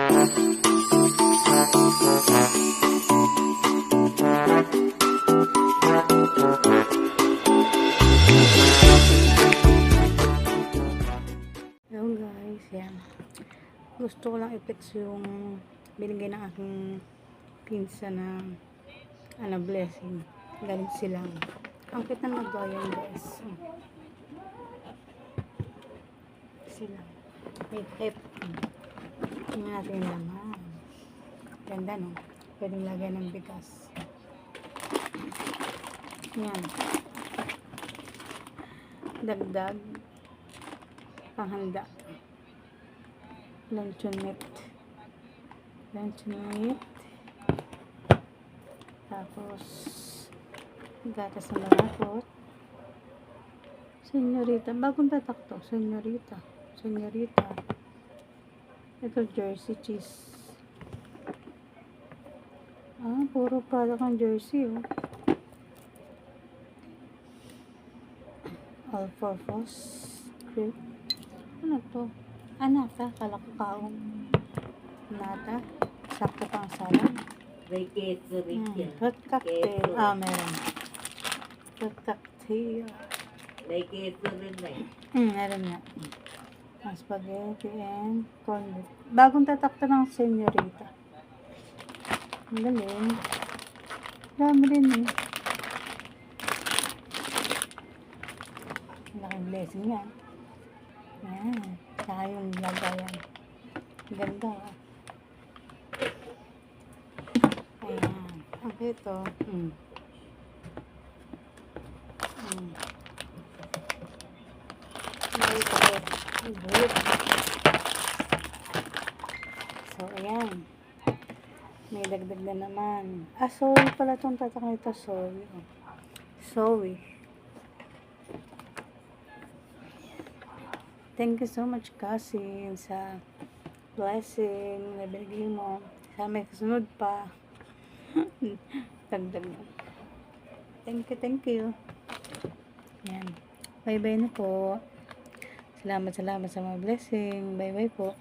Hello guys, yan. Gusto ko lang i-flex yung binigay ng aking pinsa na blessing. Galing silang. Ang kita na ba yan guys? Silang. Hip. Tingnan natin yung laman. Ganda no? Pwedeng lagyan ng bigas. Yan. Dagdag. Panghanda. Luncheonette. Tapos gatas na malapot. Senyorita. Bagong tatak to. Senyorita. Ito jersey cheese. Puro product ng jersey oh. All-purpose cream. Ano to? Nata. Kala ko kaong. Nata. Sakto pang salad. Fruit cocktail. Meron. Fruit cocktail. Meron nga. Spaghetti and corn beef. Bagong tatakto ng senyorita. Ang galing. Dami rin eh. Laking blessing yan. Yan. Saka yung lagayan. Ganda oh. Ayan. Ang ito. So, ayan. May dagdag na naman. Sorry pala itong tatak nito. Sorry. Thank you so much, Cousin, sa blessing na binigay mo. Sana may kasunod pa. Dagdag na. Thank you. Yan. Bye-bye na po. Salamat sa mga blessing. Bye-bye po.